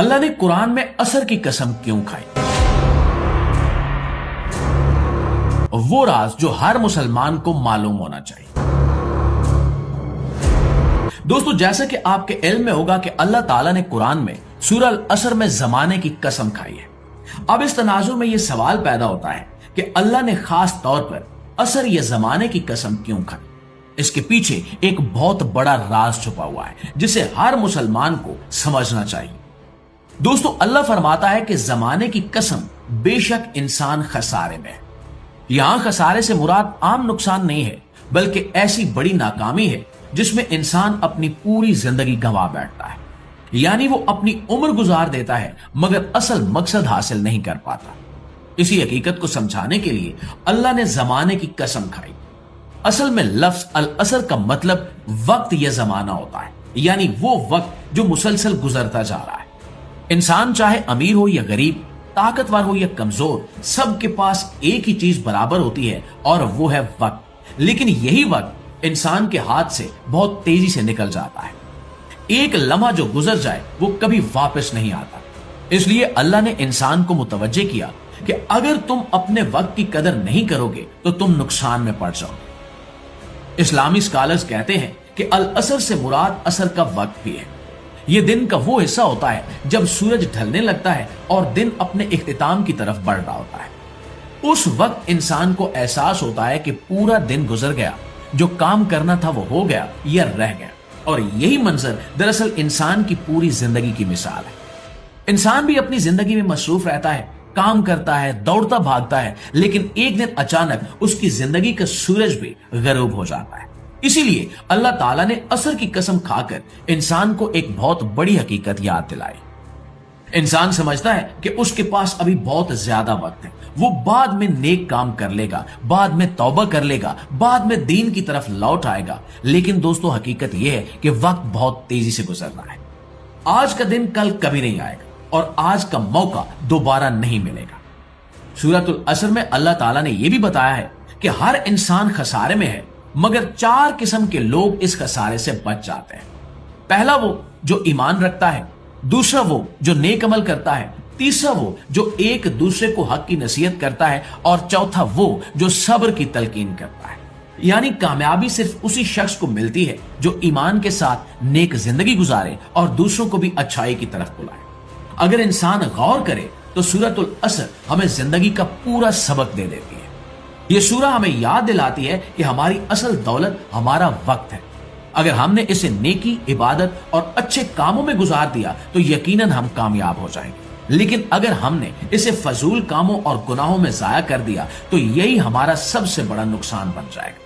اللہ نے قرآن میں عصر کی قسم کیوں کھائی؟ وہ راز جو ہر مسلمان کو معلوم ہونا چاہیے۔ دوستو، جیسا کہ آپ کے علم میں ہوگا کہ اللہ تعالیٰ نے قرآن میں سورہ العصر میں زمانے کی قسم کھائی ہے۔ اب اس تناظر میں یہ سوال پیدا ہوتا ہے کہ اللہ نے خاص طور پر عصر یا زمانے کی قسم کیوں کھائی؟ اس کے پیچھے ایک بہت بڑا راز چھپا ہوا ہے جسے ہر مسلمان کو سمجھنا چاہیے۔ دوستو، اللہ فرماتا ہے کہ زمانے کی قسم بے شک انسان خسارے میں ہے۔ یہاں خسارے سے مراد عام نقصان نہیں ہے، بلکہ ایسی بڑی ناکامی ہے جس میں انسان اپنی پوری زندگی گنوا بیٹھتا ہے، یعنی وہ اپنی عمر گزار دیتا ہے مگر اصل مقصد حاصل نہیں کر پاتا۔ اسی حقیقت کو سمجھانے کے لیے اللہ نے زمانے کی قسم کھائی۔ اصل میں لفظ العصر کا مطلب وقت یا زمانہ ہوتا ہے، یعنی وہ وقت جو مسلسل گزرتا جا رہا ہے۔ انسان چاہے امیر ہو یا غریب، طاقتور ہو یا کمزور، سب کے پاس ایک ہی چیز برابر ہوتی ہے اور وہ ہے وقت۔ لیکن یہی وقت انسان کے ہاتھ سے بہت تیزی سے نکل جاتا ہے۔ ایک لمحہ جو گزر جائے وہ کبھی واپس نہیں آتا۔ اس لیے اللہ نے انسان کو متوجہ کیا کہ اگر تم اپنے وقت کی قدر نہیں کرو گے تو تم نقصان میں پڑ جاؤ گے۔ اسلامی سکالرز کہتے ہیں کہ العصر سے مراد عصر کا وقت بھی ہے۔ یہ دن کا وہ حصہ ہوتا ہے جب سورج ڈھلنے لگتا ہے اور دن اپنے اختتام کی طرف بڑھ رہا ہوتا ہے۔ اس وقت انسان کو احساس ہوتا ہے کہ پورا دن گزر گیا، جو کام کرنا تھا وہ ہو گیا یا رہ گیا، اور یہی منظر دراصل انسان کی پوری زندگی کی مثال ہے۔ انسان بھی اپنی زندگی میں مصروف رہتا ہے، کام کرتا ہے، دوڑتا بھاگتا ہے، لیکن ایک دن اچانک اس کی زندگی کا سورج بھی غروب ہو جاتا ہے۔ اسی لیے اللہ تعالیٰ نے عصر کی قسم کھا کر انسان کو ایک بہت بڑی حقیقت یاد دلائی۔ انسان سمجھتا ہے کہ اس کے پاس ابھی بہت زیادہ وقت ہے، وہ بعد میں نیک کام کر لے گا، بعد میں توبہ کر لے گا، بعد میں دین کی طرف لوٹ آئے گا۔ لیکن دوستو، حقیقت یہ ہے کہ وقت بہت تیزی سے گزر رہا ہے۔ آج کا دن کل کبھی نہیں آئے گا اور آج کا موقع دوبارہ نہیں ملے گا۔ سورۃ العصر میں اللہ تعالیٰ نے یہ بھی بتایا ہے کہ ہر انسان خسارے میں ہے، مگر 4 قسم کے لوگ اس خسارے سے بچ جاتے ہیں۔ پہلا وہ جو ایمان رکھتا ہے، دوسرا وہ جو نیک عمل کرتا ہے، تیسرا وہ جو ایک دوسرے کو حق کی نصیحت کرتا ہے، اور چوتھا وہ جو صبر کی تلقین کرتا ہے۔ یعنی کامیابی صرف اسی شخص کو ملتی ہے جو ایمان کے ساتھ نیک زندگی گزارے اور دوسروں کو بھی اچھائی کی طرف بلائے۔ اگر انسان غور کرے تو سورۃ العصر ہمیں زندگی کا پورا سبق دے دیتی ہے۔ یہ سورہ ہمیں یاد دلاتی ہے کہ ہماری اصل دولت ہمارا وقت ہے۔ اگر ہم نے اسے نیکی، عبادت اور اچھے کاموں میں گزار دیا تو یقیناً ہم کامیاب ہو جائیں گے، لیکن اگر ہم نے اسے فضول کاموں اور گناہوں میں ضائع کر دیا تو یہی ہمارا سب سے بڑا نقصان بن جائے گا۔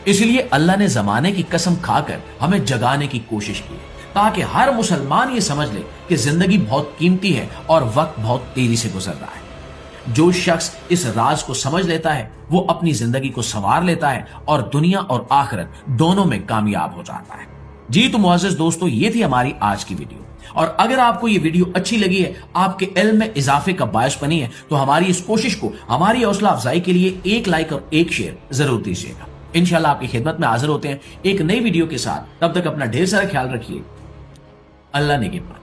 اس لیے اللہ نے زمانے کی قسم کھا کر ہمیں جگانے کی کوشش کی تاکہ ہر مسلمان یہ سمجھ لے کہ زندگی بہت قیمتی ہے اور وقت بہت تیزی سے گزر رہا ہے۔ جو شخص اس راز کو سمجھ لیتا ہے وہ اپنی زندگی کو سنوار لیتا ہے اور دنیا اور آخرت دونوں میں کامیاب ہو جاتا ہے۔ جی تو معزز دوستو، یہ تھی ہماری آج کی ویڈیو، اور اگر آپ کو یہ ویڈیو اچھی لگی ہے، آپ کے علم میں اضافے کا باعث بنی ہے، تو ہماری اس کوشش کو، ہماری حوصلہ افزائی کے لیے ایک لائک اور ایک شیئر ضرور دیجیے گا۔ انشاءاللہ آپ کی خدمت میں حاضر ہوتے ہیں ایک نئی ویڈیو کے ساتھ۔ تب تک اپنا ڈھیر سارا خیال رکھیے۔ اللہ نگہبان۔